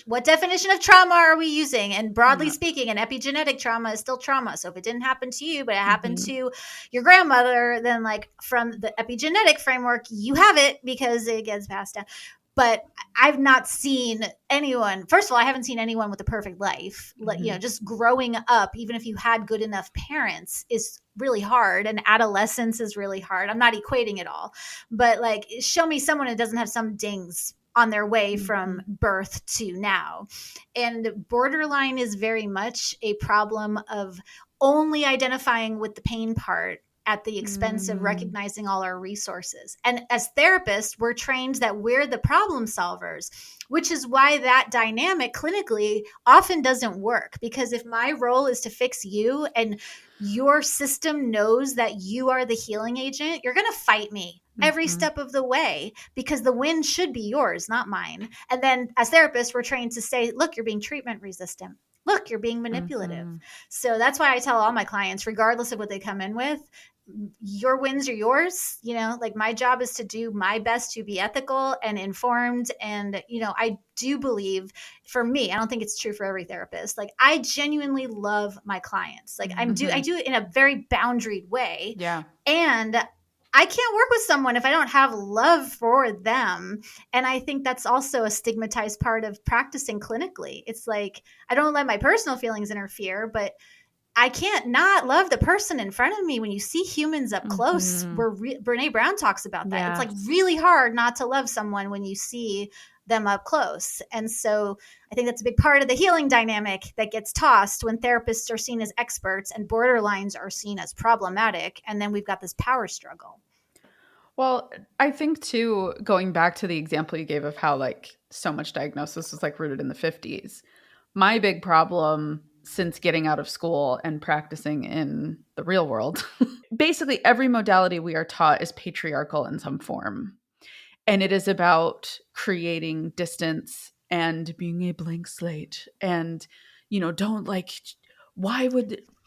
what definition of trauma are we using? And broadly speaking, an epigenetic trauma is still trauma. So if it didn't happen to you, but it happened to your grandmother, then like from the epigenetic framework, you have it because it gets passed down. But I've not seen anyone, first of all, I haven't seen anyone with a perfect life. Just growing up, even if you had good enough parents, is really hard. And adolescence is really hard. I'm not equating it all. But like, show me someone who doesn't have some dings on their way from birth to now. And borderline is very much a problem of only identifying with the pain part at the expense of recognizing all our resources. And as therapists, we're trained that we're the problem solvers, which is why that dynamic clinically often doesn't work. Because if my role is to fix you and your system knows that you are the healing agent, you're going to fight me every step of the way because the win should be yours, not mine. And then as therapists, we're trained to say, look, you're being treatment resistant. Look, you're being manipulative. So that's why I tell all my clients, regardless of what they come in with, your wins are yours. Like my job is to do my best to be ethical and informed. And, I do believe for me, I don't think it's true for every therapist. Like I genuinely love my clients. Like I do it in a very boundaried way. Yeah. And I can't work with someone if I don't have love for them. And I think that's also a stigmatized part of practicing clinically. It's like, I don't let my personal feelings interfere, but I can't not love the person in front of me. When you see humans up close, where Brene Brown talks about that. It's like really hard not to love someone when you see them up close. And so I think that's a big part of the healing dynamic that gets tossed when therapists are seen as experts and borderlines are seen as problematic. And then we've got this power struggle. Well, I think too, going back to the example you gave of how like so much diagnosis is like rooted in the 50s, my big problem since getting out of school and practicing in the real world, basically every modality we are taught is patriarchal in some form. And it is about creating distance and being a blank slate. And, don't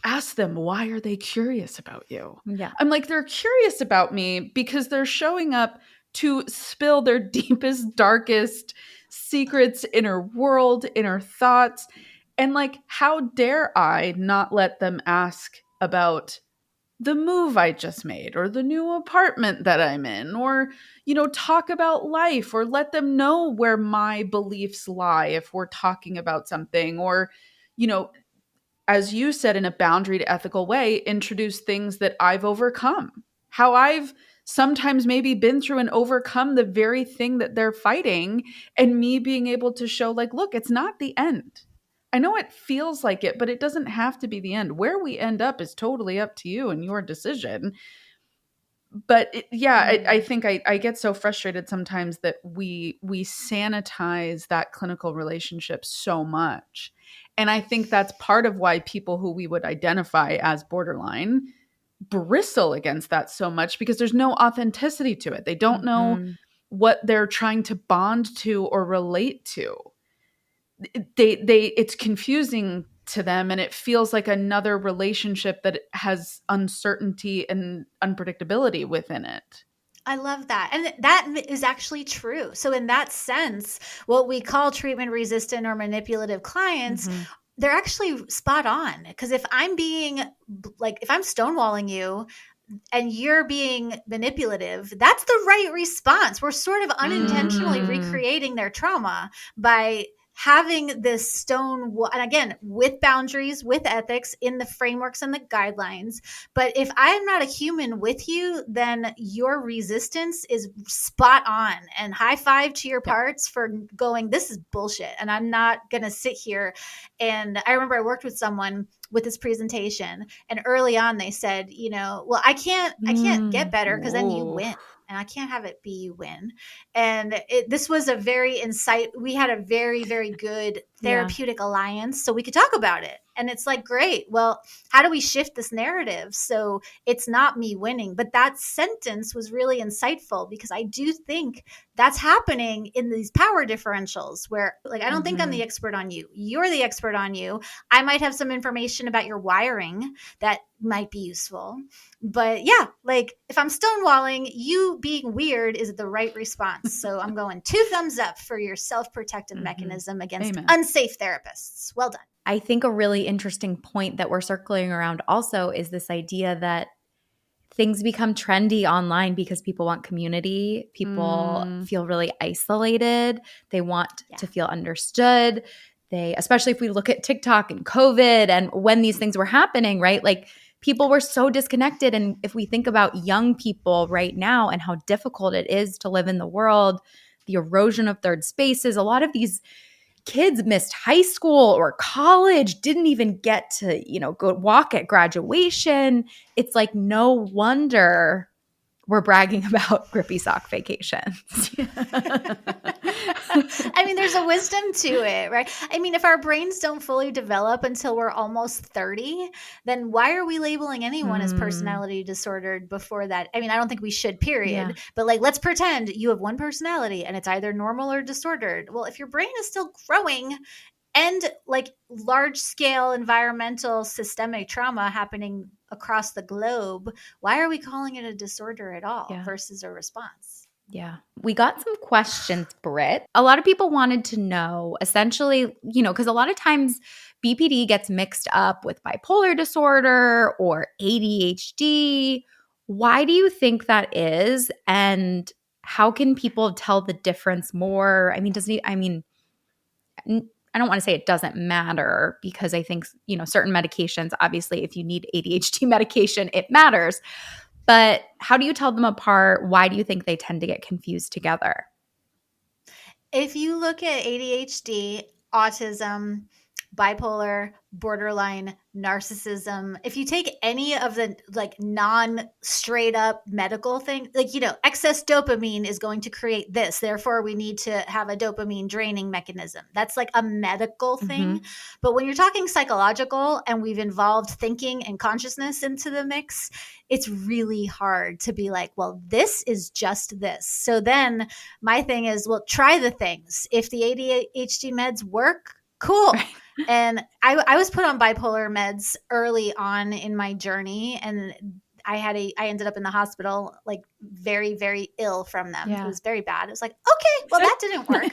ask them, why are they curious about you? Yeah. I'm like, they're curious about me because they're showing up to spill their deepest, darkest secrets, inner world, inner thoughts. And like, how dare I not let them ask about the move I just made or the new apartment that I'm in, or, talk about life, or let them know where my beliefs lie if we're talking about something, or, as you said, in a boundaried, ethical way, introduce things that I've overcome, how I've sometimes maybe been through and overcome the very thing that they're fighting, and me being able to show like, look, it's not the end. I know it feels like it, but it doesn't have to be the end. Where we end up is totally up to you and your decision. But I think I get so frustrated sometimes that we sanitize that clinical relationship so much. And I think that's part of why people who we would identify as borderline bristle against that so much, because there's no authenticity to it. They don't know what they're trying to bond to or relate to. It's confusing to them, and it feels like another relationship that has uncertainty and unpredictability within it. I love that. And that is actually true. So in that sense, what we call treatment resistant or manipulative clients, they're actually spot on. Because if I'm stonewalling you and you're being manipulative, that's the right response. We're sort of unintentionally recreating their trauma by having this stone wall, and again, with boundaries, with ethics in the frameworks and the guidelines. But if I'm not a human with you, then your resistance is spot on, and high five to your parts for going, this is bullshit. And I'm not going to sit here. And I remember I worked with someone with this presentation, and early on they said, well, I can't get better because then you win. And I can't have it be you win. And this was we had a very, very good therapeutic alliance, so we could talk about it. And it's like, great. Well, how do we shift this narrative so it's not me winning? But that sentence was really insightful, because I do think that's happening in these power differentials where, like, I don't think I'm the expert on you. You're the expert on you. I might have some information about your wiring that might be useful. But yeah, like, if I'm stonewalling, you being weird is the right response. So I'm going 2 thumbs up for your self-protective mechanism against unsafe therapists. Well done. I think a really interesting point that we're circling around also is this idea that things become trendy online because people want community. People feel really isolated. They want to feel understood. Especially if we look at TikTok and COVID and when these things were happening, right? Like, people were so disconnected. And if we think about young people right now and how difficult it is to live in the world, the erosion of third spaces, a lot of these kids missed high school or college, didn't even get to, go walk at graduation. It's like, no wonder we're bragging about grippy sock vacations. I mean, there's a wisdom to it, right? I mean, if our brains don't fully develop until we're almost 30, then why are we labeling anyone as personality disordered before that? I mean, I don't think we should, period. Yeah. But like, let's pretend you have one personality and it's either normal or disordered. Well, if your brain is still growing and like large scale environmental systemic trauma happening across the globe, why are we calling it a disorder at all versus a response? Yeah. We got some questions, Britt. A lot of people wanted to know, essentially, because a lot of times BPD gets mixed up with bipolar disorder or ADHD. Why do you think that is? And how can people tell the difference more? I mean, I don't want to say it doesn't matter, because I think, certain medications, obviously, if you need ADHD medication, it matters. But how do you tell them apart? Why do you think they tend to get confused together? If you look at ADHD, autism, bipolar, borderline, narcissism, if you take any of the like non straight up medical thing, like, excess dopamine is going to create this. Therefore, we need to have a dopamine draining mechanism. That's like a medical thing. But when you're talking psychological and we've involved thinking and consciousness into the mix, it's really hard to be like, well, this is just this. So then my thing is, well, try the things. If the ADHD meds work, cool. Right. And I was put on bipolar meds early on in my journey, and I ended up in the hospital, like very, very ill from them. Yeah. It was very bad. It was like, okay, well, that didn't work.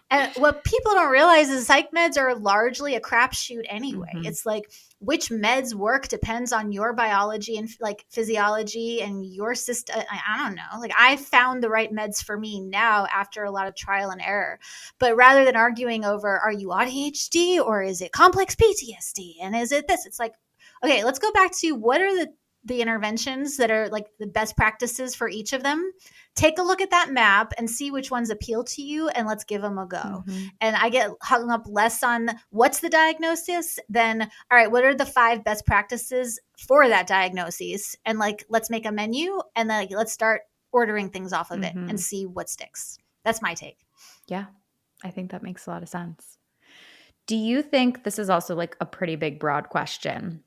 And what people don't realize is psych meds are largely a crapshoot anyway. It's like, which meds work depends on your biology and like physiology and your system. I don't know. Like, I found the right meds for me now after a lot of trial and error. But rather than arguing over, are you ADHD or is it complex PTSD? And is it this? It's like, okay, let's go back to what are the interventions that are like the best practices for each of them. Take a look at that map and see which ones appeal to you, and let's give them a go. And I get hung up less on what's the diagnosis than, all right, what are the 5 best practices for that diagnosis? And like, let's make a menu and then let's start ordering things off of it and see what sticks. That's my take. Yeah, I think that makes a lot of sense. Do you think this is also like a pretty big, broad question?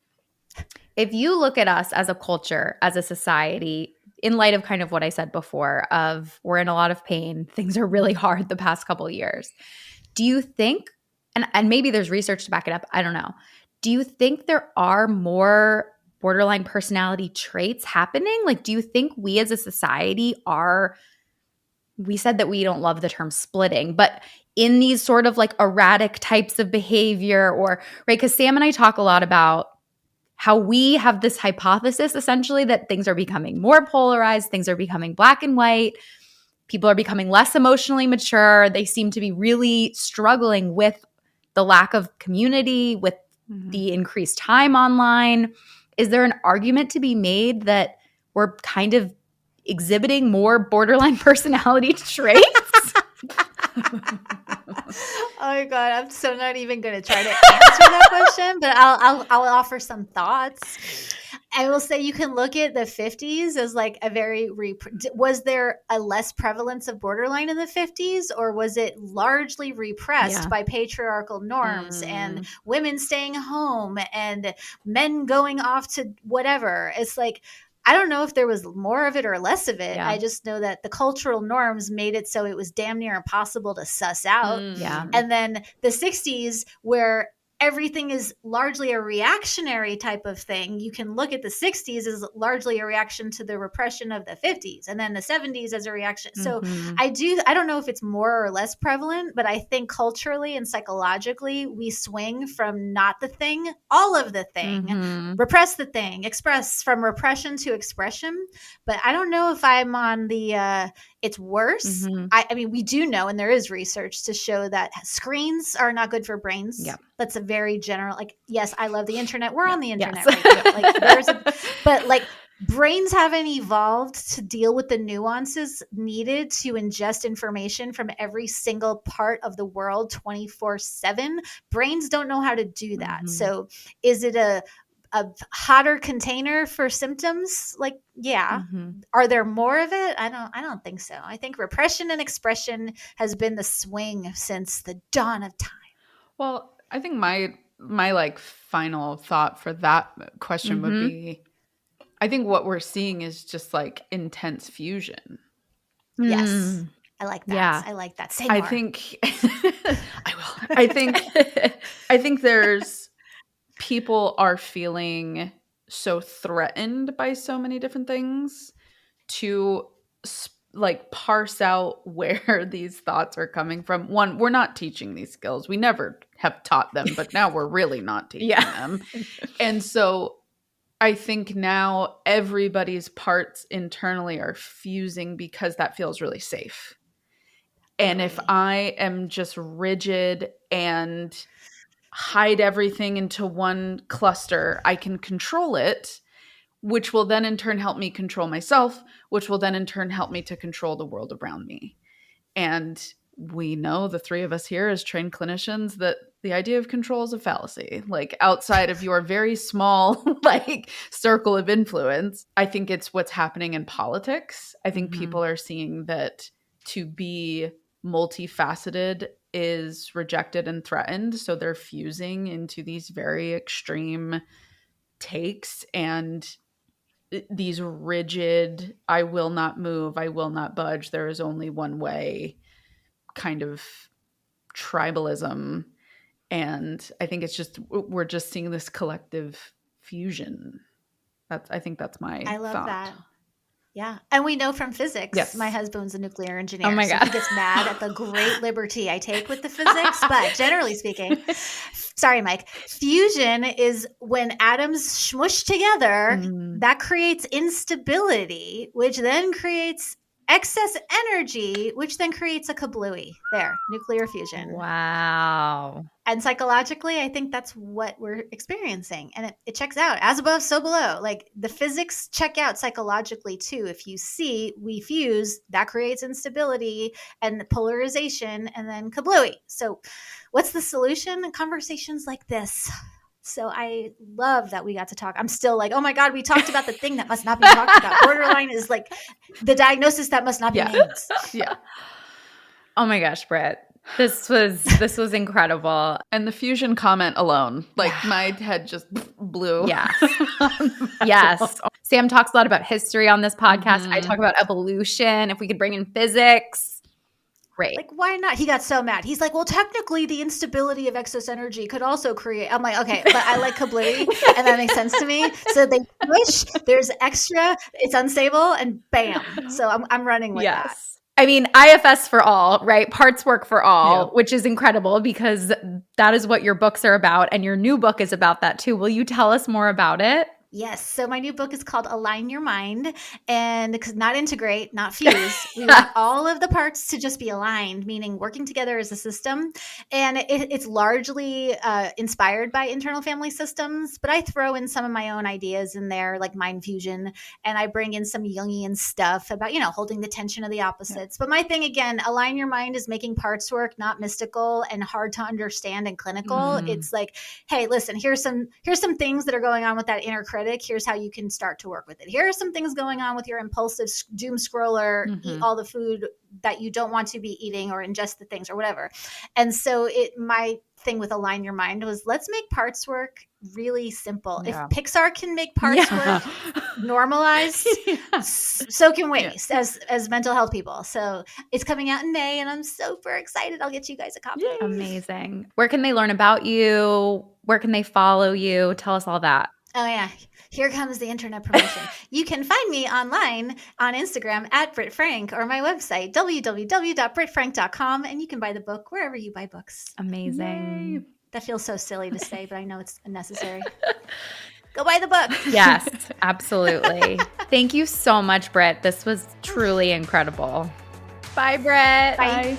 If you look at us as a culture, as a society, in light of kind of what I said before of we're in a lot of pain, things are really hard the past couple of years. Do you think, and maybe there's research to back it up, I don't know. Do you think there are more borderline personality traits happening? Like, do you think we as a society are, we said that we don't love the term splitting, but in these sort of like erratic types of behavior or, right? Because Sam and I talk a lot about how we have this hypothesis essentially that things are becoming more polarized, things are becoming black and white, people are becoming less emotionally mature. They seem to be really struggling with the lack of community, with the increased time online. Is there an argument to be made that we're kind of exhibiting more borderline personality traits? Oh my God, I'm so not even going to try to answer that question, but I'll offer some thoughts. I will say you can look at the 50s as like a very was there a less prevalence of borderline in the 50s, or was it largely repressed by patriarchal norms and women staying home and men going off to whatever? It's like, I don't know if there was more of it or less of it. I just know that the cultural norms made it so it was damn near impossible to suss out. And then the 60s, where everything is largely a reactionary type of thing. You can look at the 60s as largely a reaction to the repression of the 50s, and then the 70s as a reaction. So I don't know if it's more or less prevalent, but I think culturally and psychologically, we swing from not the thing, all of the thing, repress the thing, express, from repression to expression. But I don't know if I'm on the it's worse. I mean, we do know, and there is research to show that screens are not good for brains. That's a very general, like, yes, I love the internet. We're on the internet right now. Like, but like brains haven't evolved to deal with the nuances needed to ingest information from every single part of the world 24/7. Brains don't know how to do that. So is it a hotter container for symptoms? Like, are there more of it? I don't think so. I think repression and expression has been the swing since the dawn of time. Well, I think my like final thought for that question would be, I think what we're seeing is just like intense fusion. Yes. I like that. I like that. Say more. I think I will. I think there's people are feeling so threatened by so many different things to like parse out where these thoughts are coming from. One, we're not teaching these skills. We never have taught them, but now we're really not teaching them. And so I think now everybody's parts internally are fusing because that feels really safe. And if I am just rigid and hide everything into one cluster, I can control it, which will then in turn help me control myself, which will then in turn help me to control the world around me. And we know, the three of us here as trained clinicians, that the idea of control is a fallacy. Like, outside of your very small like circle of influence, I think it's what's happening in politics. I think people are seeing that to be multifaceted is rejected and threatened. So they're fusing into these very extreme takes and these rigid, I will not move, I will not budge, there is only one way kind of tribalism. And I think it's just, we're just seeing this collective fusion. I think that's my I love thought. that. Yeah. And we know from physics, Yes. My husband's a nuclear engineer. Oh my God. So he gets mad at the great liberty I take with the physics. But generally speaking, sorry, Mike, fusion is when atoms smush together, that creates instability, which then creates excess energy, which then creates a kablooey. There, nuclear fusion. Wow. And psychologically, I think that's what we're experiencing. And it checks out. As above, so below. Like, the physics check out psychologically too. If you see we fuse, that creates instability and polarization, and then kablooey. So what's the solution? Conversations like this. So I love that we got to talk. I'm still like, oh my God, we talked about the thing that must not be talked about. Borderline is like the diagnosis that must not be named. Yeah. Oh my gosh, Britt. This was incredible. And the fusion comment alone, like my head just blew. Yes. Yes. Sam talks a lot about history on this podcast. I talk about evolution. If we could bring in physics, great. Like, why not? He got so mad. He's like, well, technically the instability of excess energy could also create. I'm like, okay, but I like kablooey and that makes sense to me. So they push, there's extra, it's unstable, and bam. So I'm running with that. I mean, IFS for all, right? Parts work for all, which is incredible because that is what your books are about. And your new book is about that too. Will you tell us more about it? Yes. So my new book is called Align Your Mind, and because not integrate, not fuse. We want all of the parts to just be aligned, meaning working together as a system. And it's largely inspired by internal family systems, but I throw in some of my own ideas in there, like mind fusion, and I bring in some Jungian stuff about, holding the tension of the opposites. But my thing, again, Align Your Mind is making parts work, not mystical and hard to understand and clinical. It's like, hey, listen, here's some things that are going on with that inner critic. Here's how you can start to work with it. Here are some things going on with your impulsive doom scroller, eat all the food that you don't want to be eating or ingest the things or whatever. And so my thing with Align Your Mind was, let's make parts work really simple. If Pixar can make parts work normalized, so can we as mental health people. So it's coming out in May and I'm super excited. I'll get you guys a copy. Yay. Amazing. Where can they learn about you? Where can they follow you? Tell us all that. Oh, yeah. Here comes the internet promotion. You can find me online on Instagram at Britt Frank or my website, www.brittfrank.com. And you can buy the book wherever you buy books. Amazing. Yay. That feels so silly to say, but I know it's necessary. Go buy the book. Yes, absolutely. Thank you so much, Britt. This was truly incredible. Bye, Britt. Bye. Bye.